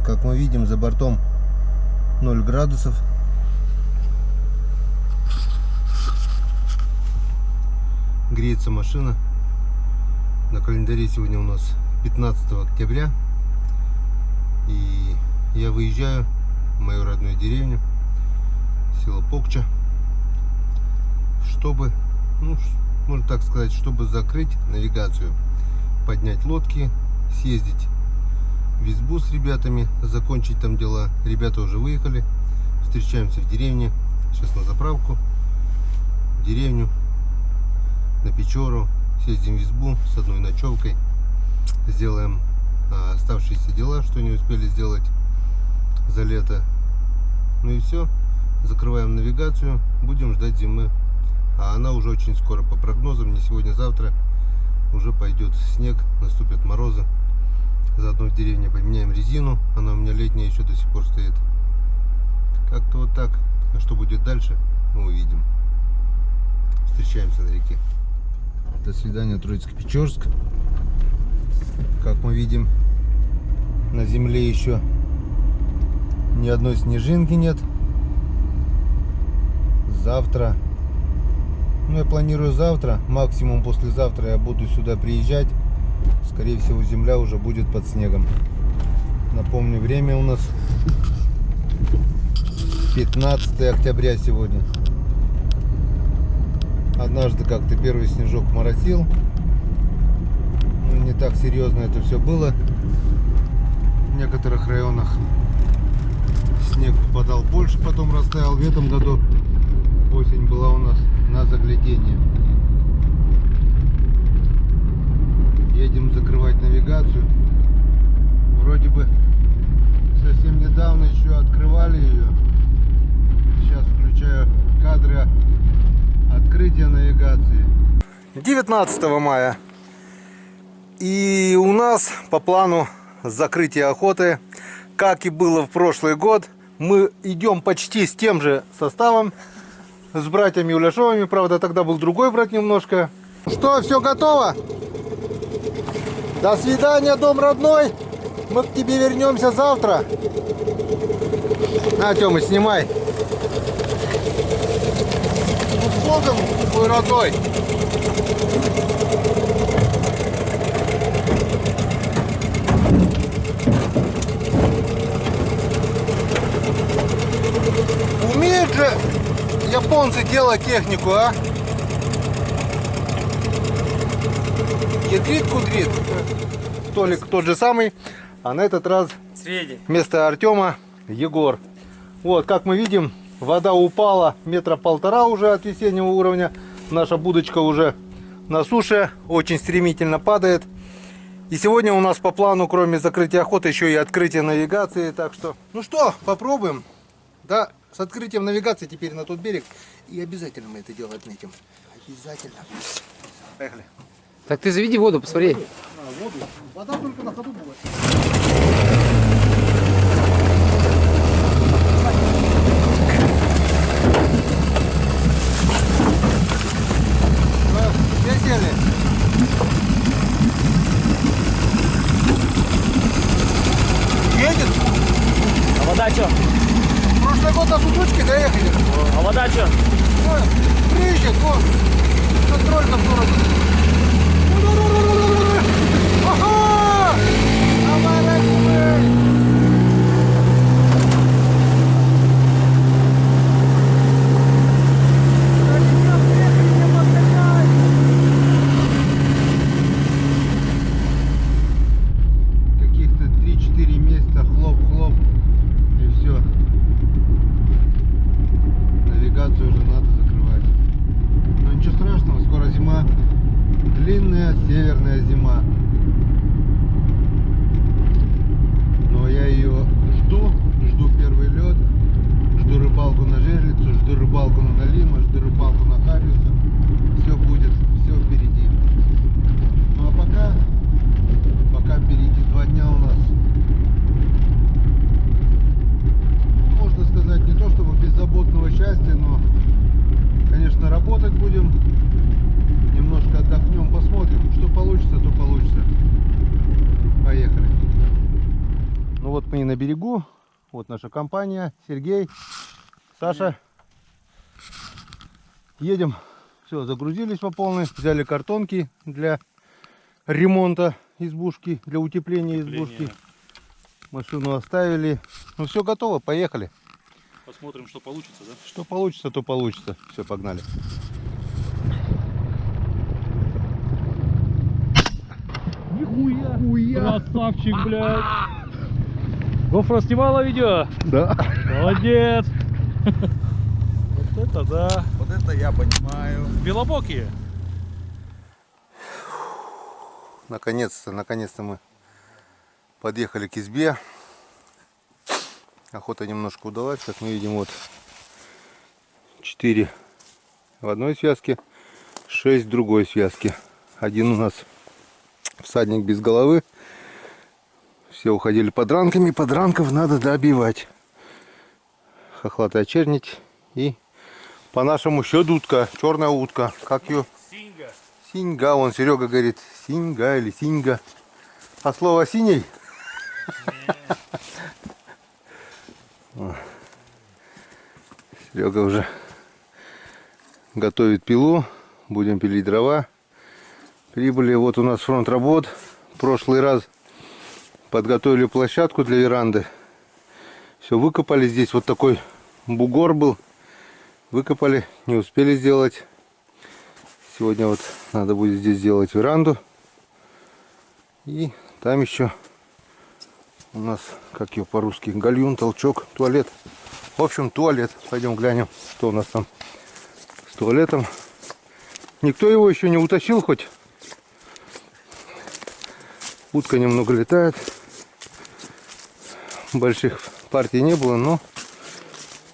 Как мы видим, за бортом 0 градусов. Греется машина. На календаре сегодня у нас 15 октября. И я выезжаю в мою родную деревню, село Покча, чтобы, можно так сказать, чтобы закрыть навигацию, поднять лодки, съездить в избу с ребятами, закончить там дела. Ребята уже выехали, встречаемся в деревне. Сейчас на заправку, в деревню, на Печору, съездим в избу с одной ночевкой, сделаем оставшиеся дела, что не успели сделать за лето. Ну и все, закрываем навигацию, будем ждать зимы. А она уже очень скоро, по прогнозам, не сегодня-завтра уже пойдет снег, наступят морозы. Заодно в деревне поменяем резину, она у меня летняя еще до сих пор стоит. Как-то вот так. А что будет дальше, мы увидим. Встречаемся на реке. До свидания, Троицко-Печорск. Как мы видим, на земле еще ни одной снежинки нет. Завтра, я планирую завтра, максимум послезавтра я буду сюда приезжать. Скорее всего, земля уже будет под снегом. Напомню, время у нас 15 октября сегодня. Однажды как-то первый снежок моросил. Но не так серьезно это все было. В некоторых районах снег попадал больше, потом растаял. В этом году осень была у нас на заглядение. Едем закрывать навигацию. Вроде бы совсем недавно еще открывали ее. Сейчас включаю кадры открытия навигации. 19 мая. И у нас по плану закрытие охоты, как и было в прошлый год. Мы идем почти с тем же составом, с братьями Уляшовыми. Правда, тогда был другой брат немножко. Что, все готово? До свидания, дом родной. Мы к тебе вернемся завтра. На, Тёма, снимай. Ну, с Богом, твой родной. Умеют же японцы делать технику, а? Ядрит-кудрит. Толик тот же самый, а на этот раз вместо Артема Егор. Вот, как мы видим, вода упала 1,5 метра уже от весеннего уровня. Наша будочка уже на суше, очень стремительно падает. И сегодня у нас по плану, кроме закрытия охоты, еще и открытие навигации. Так что, ну что, попробуем. Да, с открытием навигации теперь на тот берег. И обязательно мы это дело отметим. Обязательно. Поехали. Так ты заведи воду, посмотри. Воду. Вода только на ходу бывает. Все сели? Едет? А вода что? Прошлый год на суточке доехали. А вода что? Брызжет, вон. Контроль на сторону. Ага! Каких-то 3-4 месяца хлоп-хлоп и все. Навигацию уже надо закрывать. Но ничего страшного, скоро зима. мы и на берегу. Вот наша компания. Сергей, Саша. Едем. Все, загрузились по полной. Взяли картонки для ремонта избушки, для утепления избушки. Машину оставили. Ну все готово, поехали. Посмотрим, что получится, да? Что получится, то получится. Все, погнали. Нихуя! Красавчик, блядь! GoPro снимала видео? Да. Молодец! Вот это да! Вот это я понимаю. Белобокие! Наконец-то мы подъехали к избе. Охота немножко удалась. Как мы видим, вот 4 в одной связке, 6 в другой связке. Один у нас всадник без головы. Все уходили подранками. Подранков надо добивать. Хохлатая чернить. И по-нашему еще дудка. Черная утка. Как ее? Синьга! Синьга. Вон Серега говорит. Синьга или синьга. А слово синий? Серега уже готовит пилу. Будем пилить дрова. Прибыли. Вот у нас фронт работ. В прошлый раз подготовили площадку для веранды. Все выкопали. Здесь вот такой бугор был. Выкопали. Не успели сделать. Сегодня вот надо будет здесь сделать веранду. И там еще у нас, как ее по-русски, гальюн, толчок, туалет. В общем, туалет. Пойдем глянем, что у нас там с туалетом. Никто его еще не утащил хоть. Утка немного летает. Больших партий не было, но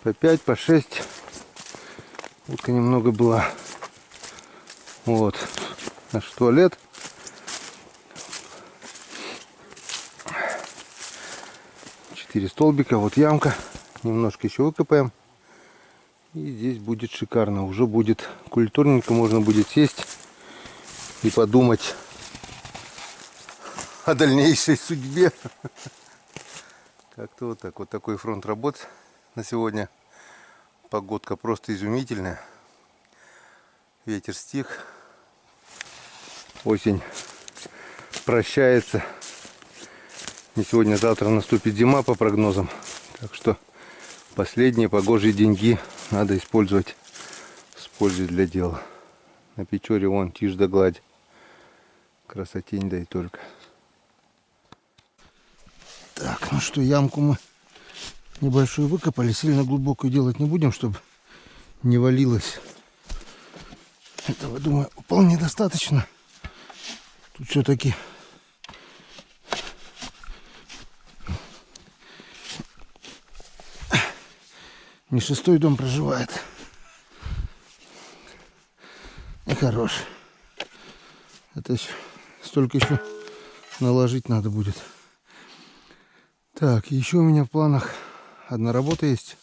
по 5, по 6 утка немного была. Вот наш туалет. Четыре столбика, вот ямка. Немножко еще выкопаем. И здесь будет шикарно. Уже будет культурненько, можно будет сесть и подумать о дальнейшей судьбе. Как-то вот так. Вот такой фронт работ на сегодня. Погодка просто изумительная. Ветер стих. Осень прощается. Не сегодня, завтра наступит зима по прогнозам. Так что последние погожие деньги надо использовать с пользой для дела. На Печоре вон тишь да гладь. Красотень, да и только. Так, ну что, ямку мы небольшую выкопали. Сильно глубокую делать не будем, чтобы не валилось. Этого, думаю, вполне достаточно. Тут все-таки не 6-й дом проживает. И хорош. Это столько еще наложить надо будет. Так, еще у меня в планах одна работа есть.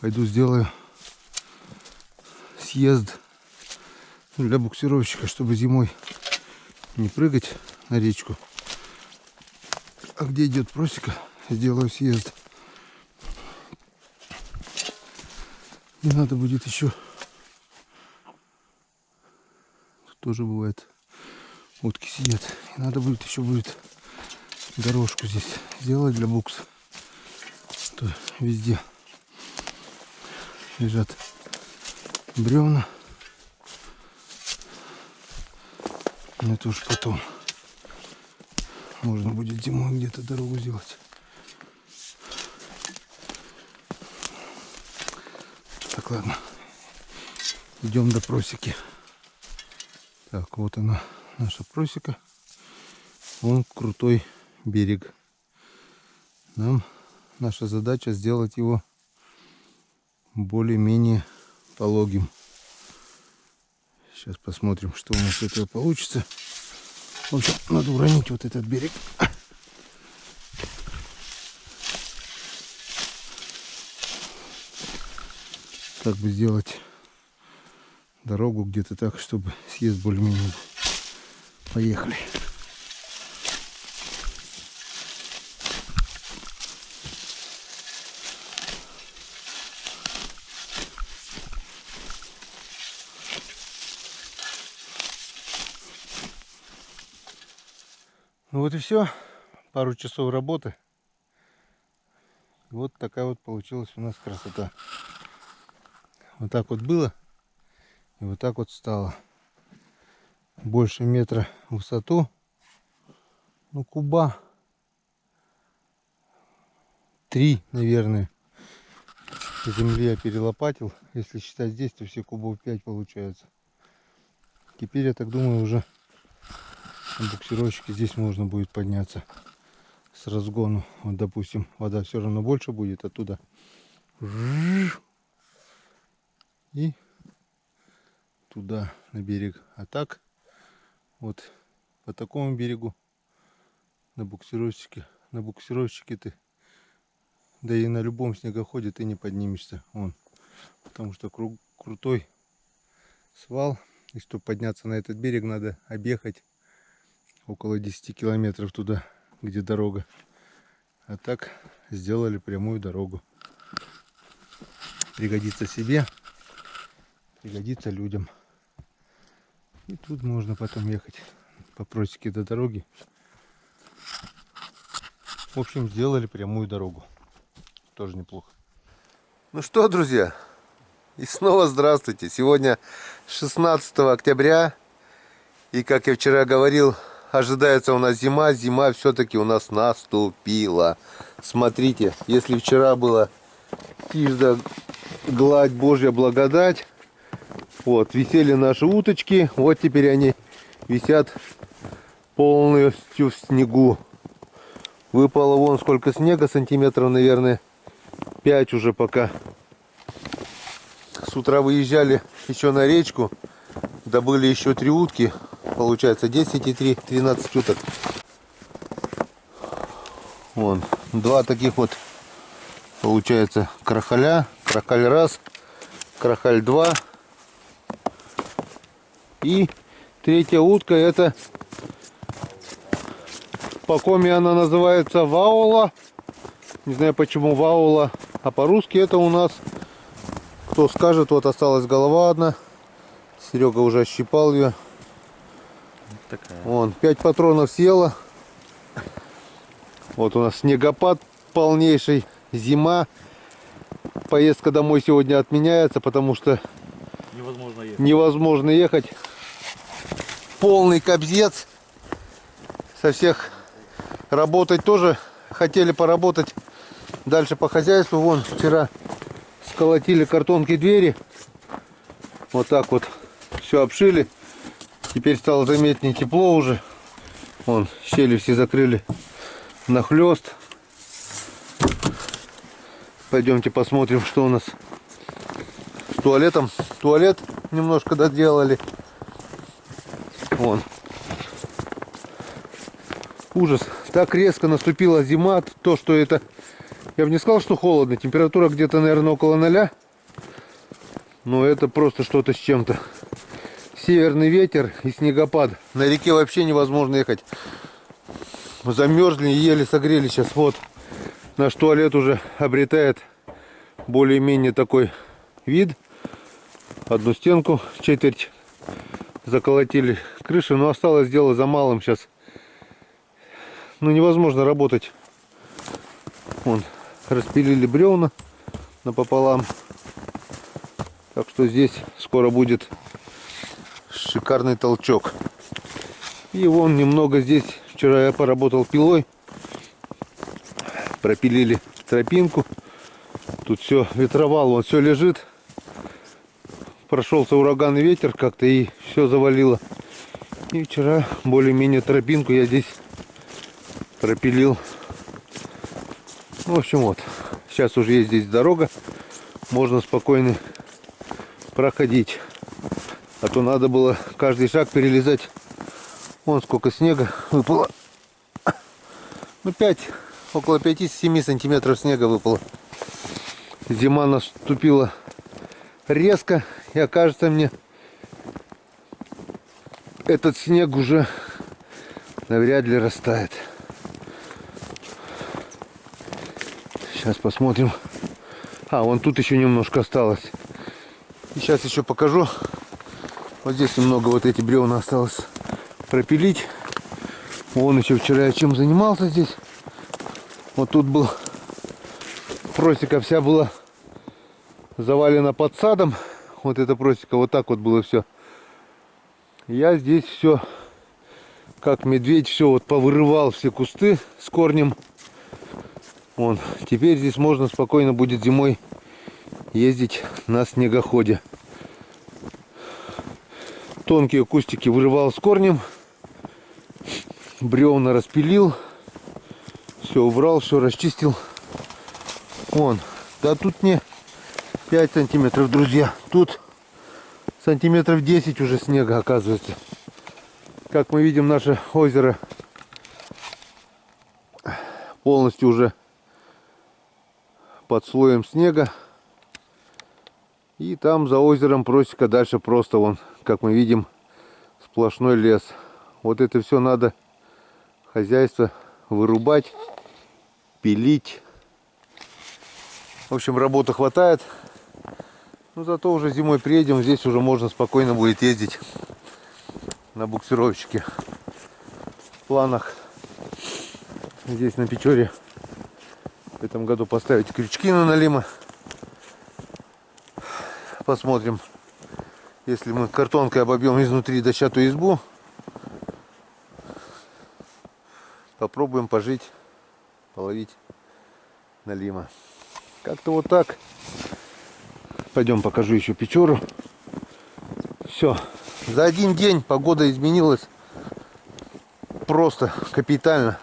Пойду сделаю съезд для буксировщика, чтобы зимой не прыгать на речку. А где идет просека, сделаю съезд. И надо будет еще, тут тоже бывает, утки сидят, и надо будет еще дорожку здесь сделать для букса. То везде лежат бревна. Но это уж потом можно будет зимой где-то дорогу сделать. Так, ладно. Идем до просеки. Так, вот она, наша просека. Вон крутой берег. Нам наша задача сделать его более-менее пологим. Сейчас посмотрим, что у нас с этого получится. В общем, надо уронить вот этот берег. Как бы сделать дорогу где-то так, чтобы съезд более-менее. Поехали. Ну вот и все. Пару часов работы. Вот такая вот получилась у нас красота. Вот так вот было. И вот так вот стало. Больше метра в высоту. Ну, куба 3, наверное. Земли я перелопатил. Если считать здесь, то все кубов 5 получается. Теперь, я так думаю, уже на буксировщике здесь можно будет подняться с разгону. Вот, допустим, вода все равно больше будет оттуда. И туда, на берег. А так, вот по такому берегу на буксировщике ты, да и на любом снегоходе ты не поднимешься. Вон, потому что крутой свал. И чтобы подняться на этот берег, надо объехать около 10 километров туда, где дорога. А так сделали прямую дорогу. Пригодится себе, пригодится людям. И тут можно потом ехать по просеке до дороги. В общем, сделали прямую дорогу. Тоже неплохо. Ну что, друзья, и снова здравствуйте. Сегодня 16 октября. И, как я вчера говорил, ожидается у нас зима. Зима все-таки у нас наступила. Смотрите, если вчера было тишь да гладь, Божья благодать. Вот, висели наши уточки. Вот теперь они висят полностью в снегу. Выпало вон сколько снега, сантиметров, наверное, 5 уже пока. С утра выезжали еще на речку. Добыли еще 3 утки. Получается 10 и 3, 13 уток. Вон, 2 таких вот, получается, крахаля. Крахаль 1, крахаль 2. И 3-я утка, это по коме она называется ваула. Не знаю почему ваула. А по-русски это у нас, кто скажет, вот осталась голова одна. Серега уже ощипал ее. Вон, 5 патронов съела. Вот у нас снегопад полнейший. Зима. Поездка домой сегодня отменяется, потому что невозможно ехать. Полный кобзец. Со всех работать тоже хотели поработать дальше по хозяйству. Вон, вчера сколотили картонки двери. Вот так вот все обшили. Теперь стало заметнее тепло уже. Вон, щели все закрыли нахлёст. Пойдемте посмотрим, что у нас с туалетом. Туалет немножко доделали. Вон. Ужас. Так резко наступила зима. То, что это... Я бы не сказал, что холодно. Температура где-то, наверное, около 0. Но это просто что-то с чем-то. Северный ветер и снегопад. На реке вообще невозможно ехать. Замерзли и еле согрели сейчас. Вот. Наш туалет уже обретает более-менее такой вид. Одну стенку, четверть заколотили крыши, но осталось дело за малым сейчас. Ну, невозможно работать. Вон, распилили бревна напополам. Так что здесь скоро будет шикарный толчок. И вон немного здесь. Вчера я поработал пилой. Пропилили тропинку. Тут все, ветровал, вот все лежит. Прошелся ураганный ветер как-то и все завалило. И вчера более-менее тропинку я здесь пропилил. В общем, вот. Сейчас уже есть здесь дорога. Можно спокойно проходить. А то надо было каждый шаг перелезать. Вон сколько снега выпало. Ну, около 5-7 сантиметров снега выпало. Зима наступила резко. И окажется мне, этот снег уже навряд ли растает. Сейчас посмотрим. Вон тут еще немножко осталось. И сейчас еще покажу. Вот здесь немного вот эти бревна осталось пропилить. Вон еще вчера я чем занимался здесь. Вот тут был просека вся была завалена под садом. Вот эта просека, вот так вот было все. Я здесь все, как медведь, все вот повырывал, все кусты с корнем. Вон, теперь здесь можно спокойно будет зимой ездить на снегоходе. Тонкие кустики вырывал с корнем, бревна распилил, все убрал, все расчистил. Вон, да тут не 5 сантиметров, друзья, тут сантиметров 10 уже снега оказывается. Как мы видим, наше озеро полностью уже под слоем снега. И там за озером просека, дальше просто вон, как мы видим, сплошной лес. Вот это все надо хозяйство вырубать, пилить. В общем, работы хватает. Но зато уже зимой приедем, здесь уже можно спокойно будет ездить на буксировщике. В планах здесь на Печоре в этом году поставить крючки на налима. Посмотрим, если мы картонкой обобьем изнутри дощатую избу. Попробуем пожить, половить налима. Как-то вот так. Пойдем покажу еще Печору. Все. За один день погода изменилась просто капитально.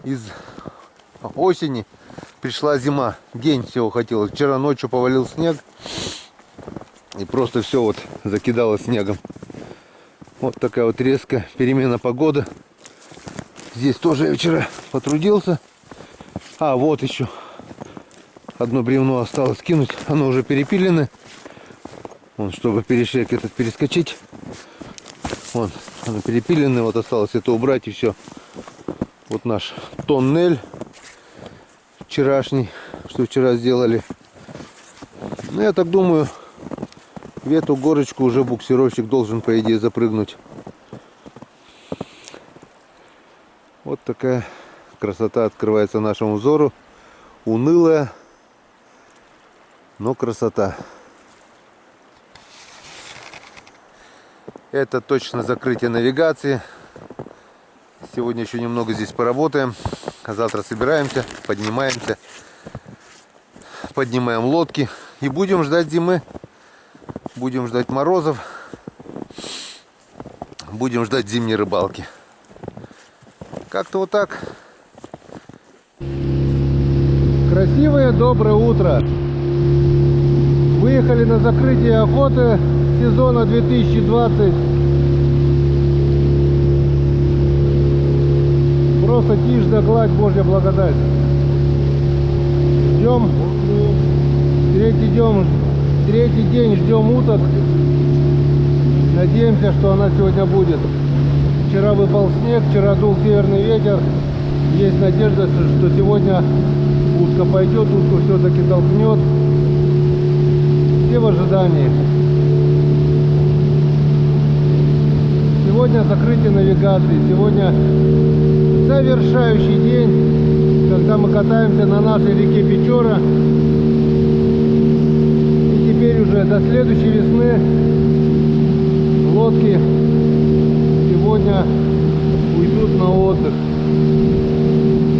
Из осени пришла зима. День всего хотелось. Вчера ночью повалил снег. И просто все вот закидало снегом. Вот такая вот резкая перемена погоды. Здесь тоже я вчера потрудился. А, вот еще одно бревно осталось кинуть. Оно уже перепилено. Вон, чтобы перешейк этот перескочить. Вон, оно перепилено. Вот осталось это убрать и все. Вот наш тоннель вчерашний, что вчера сделали. Ну, я так думаю, в эту горочку уже буксировщик должен, по идее, запрыгнуть. Вот такая красота открывается нашему взору. Унылая, но красота. Это точно закрытие навигации. Сегодня еще немного здесь поработаем. А завтра собираемся, поднимаемся. Поднимаем лодки. И будем ждать зимы. Будем ждать морозов. Будем ждать зимней рыбалки. Как-то вот так. Красивое доброе утро. Выехали на закрытие охоты сезона 2020. Просто тишь да гладь, Божья благодать. Ждем. Третий день ждем уток. Надеемся, что она сегодня будет. Вчера выпал снег, вчера дул северный ветер. Есть надежда, что сегодня утка пойдет, утку все-таки толкнет. Все в ожидании. Сегодня закрытие навигации. Сегодня завершающий день, когда мы катаемся на нашей реке Печора. И теперь уже до следующей весны лодки сегодня уйдут на отдых.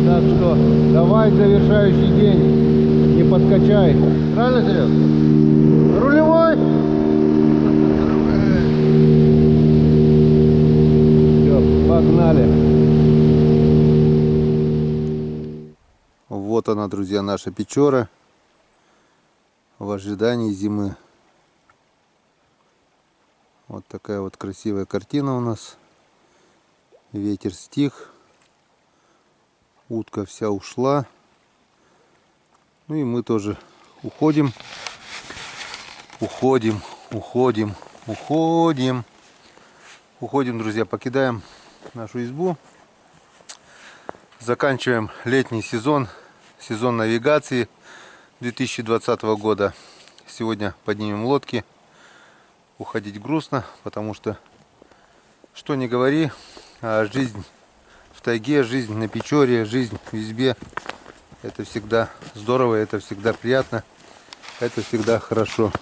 Так что давай завершающий день, не подкачай. Правильно, Серег? Рулевой! Все, погнали. Вот она, друзья, наша Печора в ожидании зимы. Вот такая вот красивая картина у нас. Ветер стих. Утка вся ушла. Ну и мы тоже уходим. Уходим, друзья, покидаем нашу избу. Заканчиваем летний сезон, сезон навигации 2020 года. Сегодня поднимем лодки. Уходить грустно, потому что, что ни говори, А жизнь в тайге, жизнь на Печоре, жизнь в избе — это всегда здорово, это всегда приятно, это всегда хорошо.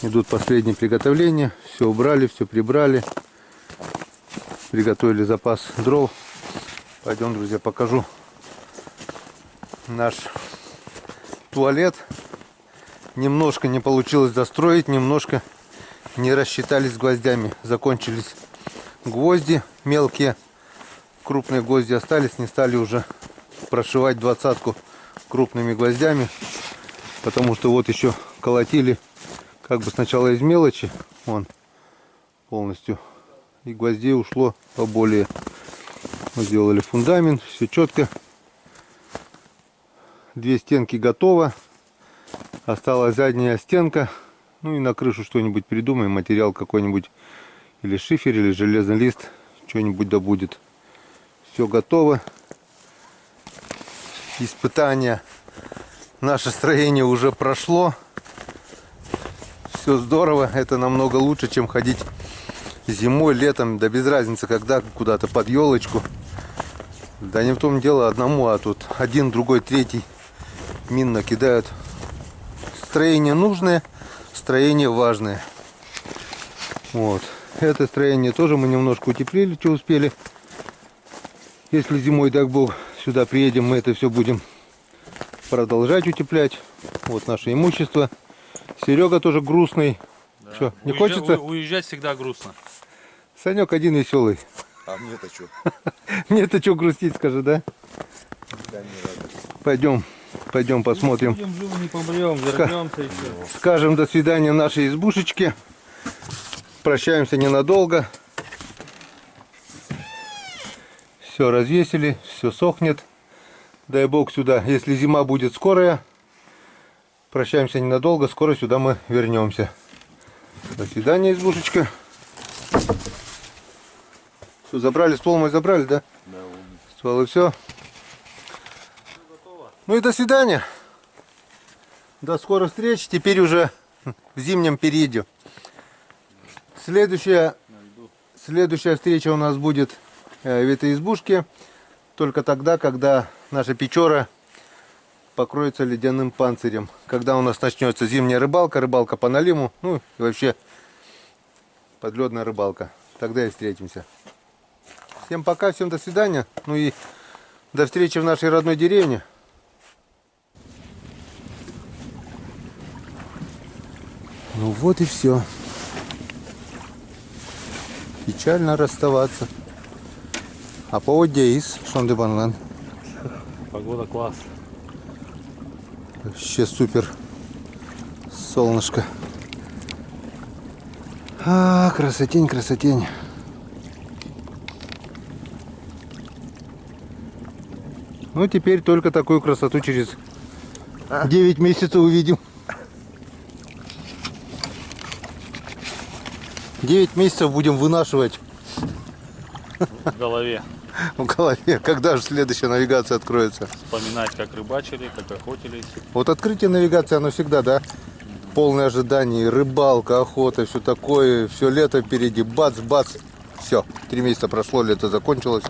Идут последние приготовления, все убрали, все прибрали, приготовили запас дров. Пойдем, друзья, покажу наш туалет. Немножко не получилось достроить, немножко не рассчитались с гвоздями. Закончились гвозди мелкие, крупные гвозди остались, не стали уже прошивать 20-ку крупными гвоздями, потому что вот еще колотили как бы сначала из мелочи, вон полностью, и гвоздей ушло поболее. Мы сделали фундамент, все четко. 2 стенки готово. Осталась задняя стенка. Ну и на крышу что-нибудь придумаем. Материал какой-нибудь. Или шифер, или железный лист. Что-нибудь да будет. Все готово. Испытание. Наше строение уже прошло. Все здорово. Это намного лучше, чем ходить зимой, летом. Да без разницы, когда куда-то под елочку. Да не в том дело одному, а тут один, другой, третий мин накидают. Строение нужное, строение важное. Вот. Это строение тоже мы немножко утеплили, что успели. Если зимой, дай бог, сюда приедем, мы это все будем продолжать утеплять. Вот наше имущество. Серега тоже грустный. Да. Что, не хочется? Уезжать всегда грустно. Санек один веселый. А мне-то что? Мне-то что грустить, скажи, да? Да, не радость. Пойдем посмотрим. Будем живы, не помрем, вернемся и все. Скажем до свидания нашей избушечке. Прощаемся ненадолго. Все развесили, все сохнет. Дай бог сюда, если зима будет скорая, прощаемся ненадолго, скоро сюда мы вернемся. До свидания, избушечка. Все, забрали, ствол мы забрали, да? Да, Ствол и все. Ну и до свидания. До скорых встреч. Теперь уже в зимнем периоде. Следующая встреча у нас будет в этой избушке. Только тогда, когда наша Печора покроется ледяным панцирем. Когда у нас начнется зимняя рыбалка, рыбалка по налиму, ну и вообще подледная рыбалка. Тогда и встретимся. Всем пока, всем до свидания. Ну и до встречи в нашей родной деревне. Ну вот и все. Печально расставаться. А поводья из Шондыбанлан. Погода класс. Вообще супер. Солнышко. А, красотень, красотень. Ну теперь только такую красоту через 9 месяцев увидим. 9 месяцев будем вынашивать В голове. в голове. Когда же следующая навигация откроется? Вспоминать, как рыбачили, как охотились. Вот открытие навигации, оно всегда, да? Полное ожидание, рыбалка, охота, все такое, все лето впереди, бац-бац. Все, 3 месяца прошло, лето закончилось,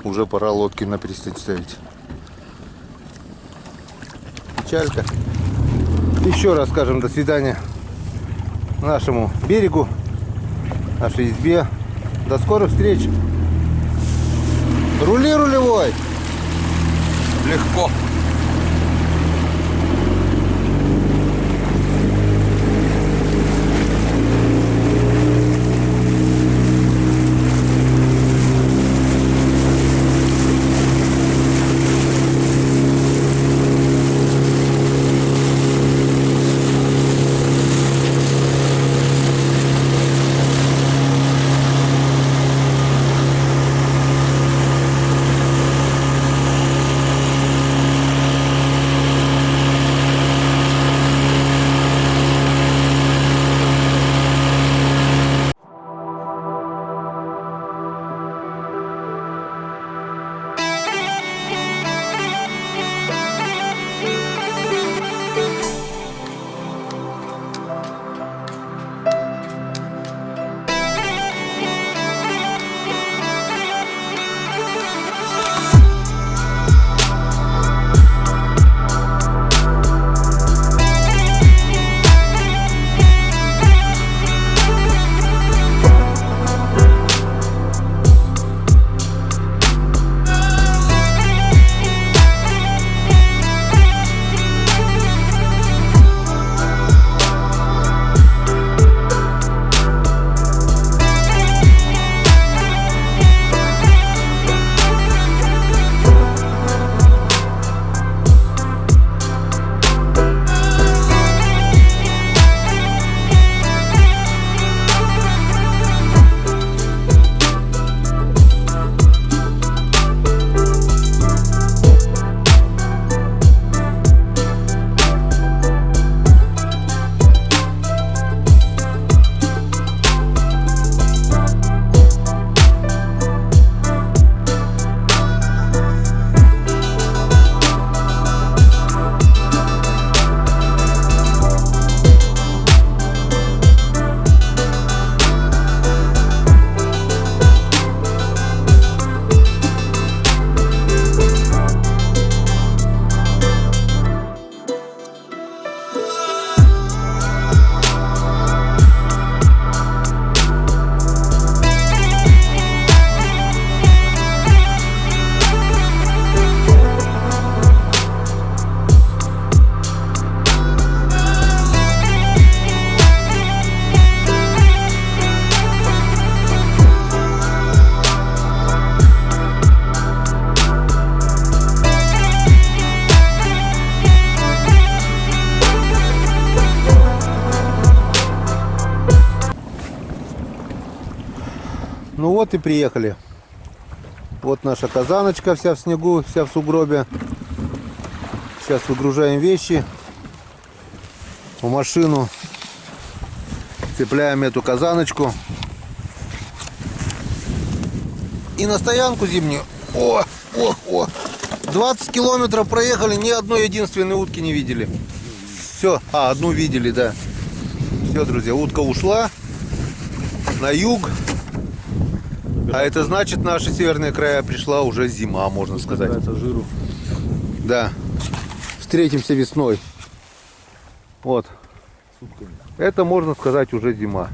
уже пора лодки на пристань ставить. Печалька. Еще раз скажем до свидания нашему берегу, нашей избе. До скорых встреч. Рули, рулевой! Легко. Вот и приехали. Вот наша казаночка вся в снегу, вся в сугробе. Сейчас выгружаем вещи в машину. Цепляем эту казаночку. И на стоянку зимнюю. О! 20 километров проехали, ни одной единственной утки не видели. Все, одну видели, да. Все, друзья, утка ушла на юг. А это значит, наши северные края пришла уже зима, можно сказать. Это жиру. Да. Встретимся весной. Вот. Это, можно сказать, уже зима.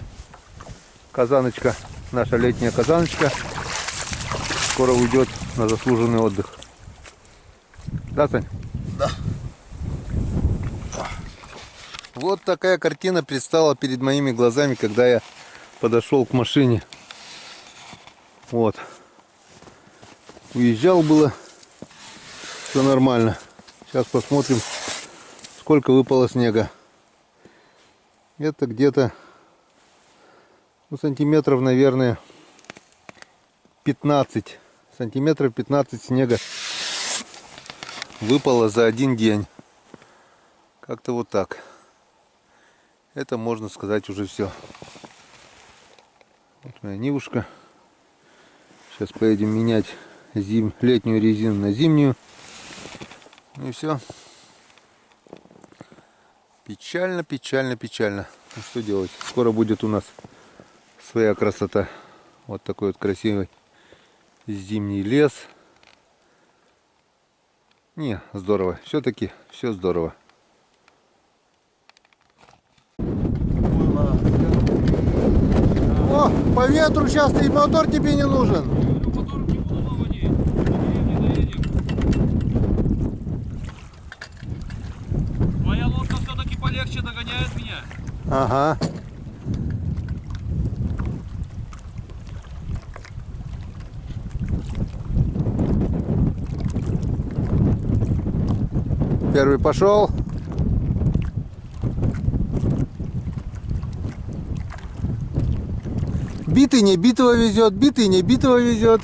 Казаночка, наша летняя казаночка, скоро уйдет на заслуженный отдых. Да, Сань? Да. Вот такая картина предстала перед моими глазами, когда я подошел к машине. Вот. Уезжал было. Все нормально. Сейчас посмотрим, сколько выпало снега. Это где-то сантиметров, наверное, 15. Сантиметров 15 снега выпало за один день. Как-то вот так. Это, можно сказать, уже все. Вот моя Нивушка. Сейчас поедем менять летнюю резину на зимнюю. Ну и все. Печально, печально, печально. Ну что делать? Скоро будет у нас своя красота. Вот такой вот красивый зимний лес. Не, здорово. Все-таки все здорово. О, по ветру сейчас и мотор тебе не нужен. Твоя лодка все-таки полегче догоняет меня. Ага. Первый пошел. Битый не битого везет, битый не битого везет.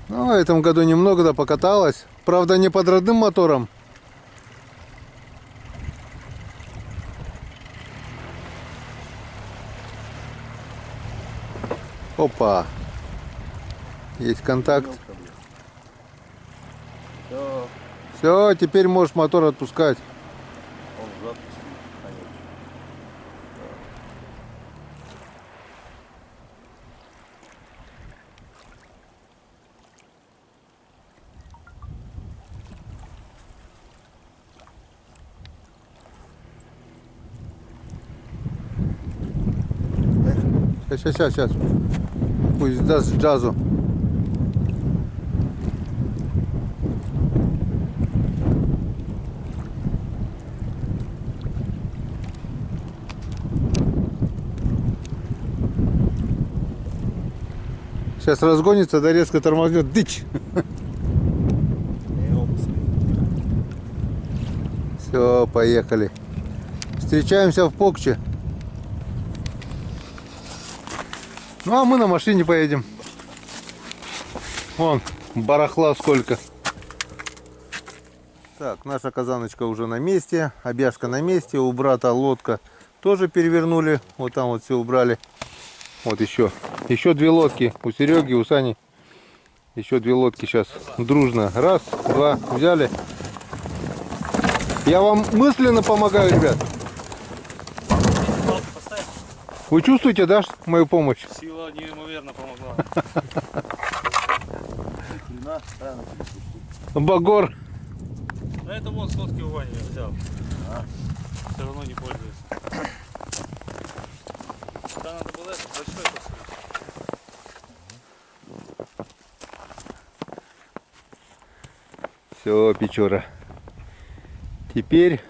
Ну, в этом году немного да покаталась. Правда, не под родным мотором. Опа. Есть контакт. Все, теперь можешь мотор отпускать. Сейчас. Пусть даст джазу. Сейчас разгонится, да резко тормознет. Дыч! Все, поехали. Встречаемся в Покче. Ну а мы на машине поедем. Вон, барахла сколько. Так, наша казаночка уже на месте. Обяжка на месте. У брата лодка тоже перевернули. Вот там вот все убрали. Вот еще. Еще две лодки. У Сереги, у Сани. Еще две лодки сейчас дружно. Раз, два, взяли. Я вам мысленно помогаю, ребят. Вы чувствуете, да, мою помощь? Сила неимоверно помогла. Багор. На это вон сотки у Вани взял. Все равно не пользуется. Да, надо было это большой посмотреть. Все, Печора. Теперь...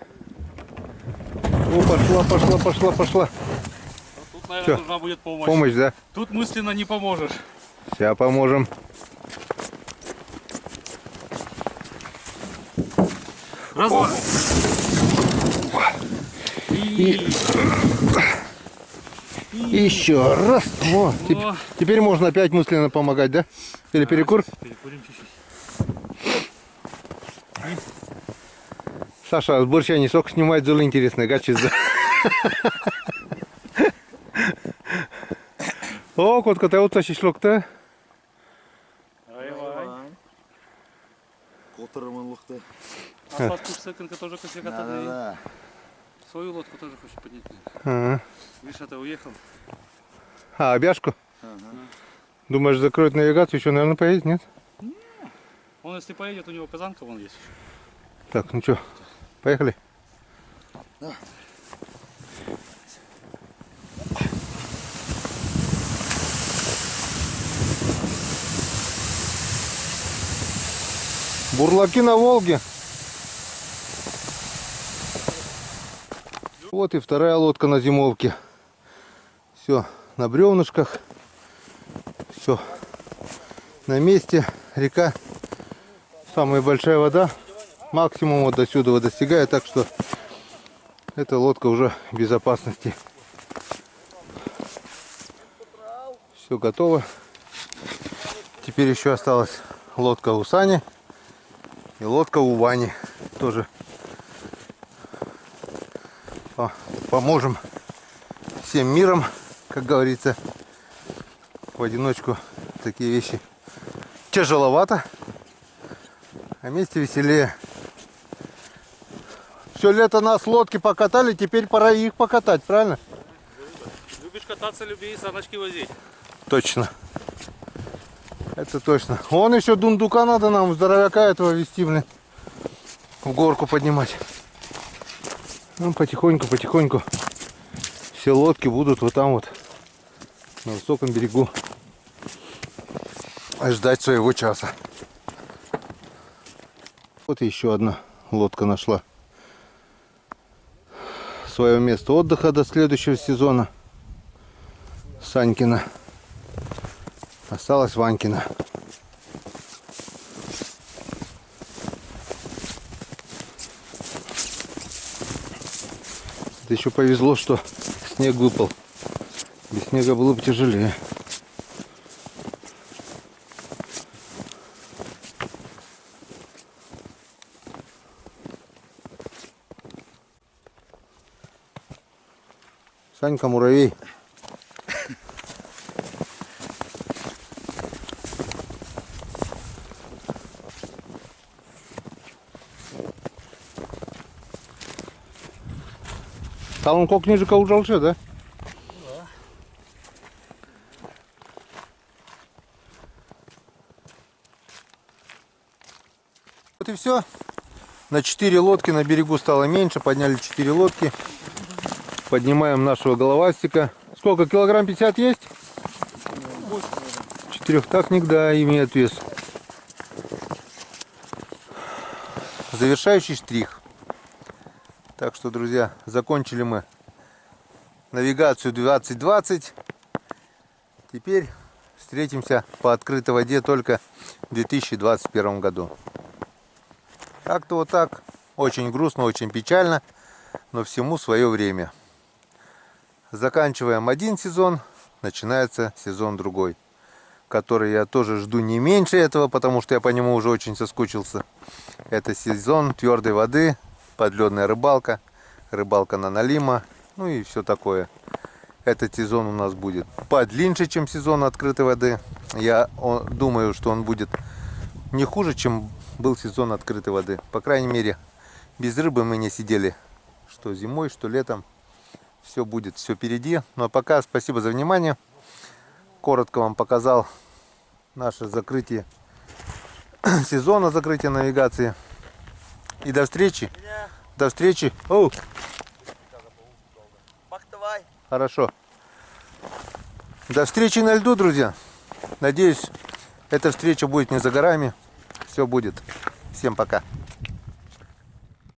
О, пошла. Тут, наверное, Всё. нужна будет помощь. Помощь, да? Тут мысленно не поможешь. Сейчас поможем. Раз, два. И еще раз. Во, теперь можно опять мысленно помогать, да? Или перекур? Перекурим чуть-чуть. Саша, с борща не сок снимает, золо интересное, гачизда. О, котка, ты вот шашлык-то. Котырмын лықты. А подкуш секунка тоже косяк отодвинь. Да. Свою лодку тоже хочешь поднять. Ага. Видишь, это уехал. А, обяжку? Думаешь, закроют навигацию, еще, наверное, поедет, нет? Он если поедет, у него казанка вон есть. Так, ну что, поехали? Бурлаки на Волге. Вот и вторая лодка на зимовке. Все на бревнышках. Все на месте. Река. Самая большая вода. Максимум вот до сюда достигает. Так что эта лодка уже в безопасности. Все готово. Теперь еще осталась лодка у Сани. И лодка у Вани. Тоже поможем всем миром, как говорится. В одиночку такие вещи тяжеловато, а вместе веселее. Все лето нас лодки покатали, теперь пора их покатать, правильно? Любишь кататься, люби и саночки возить. Точно. Это точно. Вон еще дундука надо нам, здоровяка этого вести, блин. В горку поднимать. Ну, потихоньку, потихоньку. Все лодки будут вот там вот, на высоком берегу, ждать своего часа. Вот еще одна лодка нашла свое место отдыха до следующего сезона. Санькина. Осталась Ванькина. Это еще повезло, что снег выпал. Без снега было бы тяжелее. Санька муравей. Талон кок ниже калужалшы, да? Да. Вот и все. На 4 лодки на берегу стало меньше. Подняли 4 лодки. Поднимаем нашего головастика. Сколько? Килограмм 50 есть? 4-тактник, да, имеет вес. Завершающий штрих. Так что, друзья, закончили мы навигацию 2020. Теперь встретимся по открытой воде только в 2021 году. Как-то вот так. Очень грустно, очень печально, но всему свое время. Заканчиваем один сезон, начинается сезон другой, который я тоже жду не меньше этого, потому что я по нему уже очень соскучился. Это сезон твердой воды, подледная рыбалка, рыбалка на налима, ну и все такое. Этот сезон у нас будет подлиннее, чем сезон открытой воды. Я думаю, что он будет не хуже, чем был сезон открытой воды. По крайней мере, без рыбы мы не сидели, что зимой, что летом. Все будет, все впереди. Ну а пока спасибо за внимание. Коротко вам показал наше закрытие сезона, закрытие навигации. И до встречи. До встречи. Оу. Хорошо. До встречи на льду, друзья. Надеюсь, эта встреча будет не за горами. Все будет. Всем пока.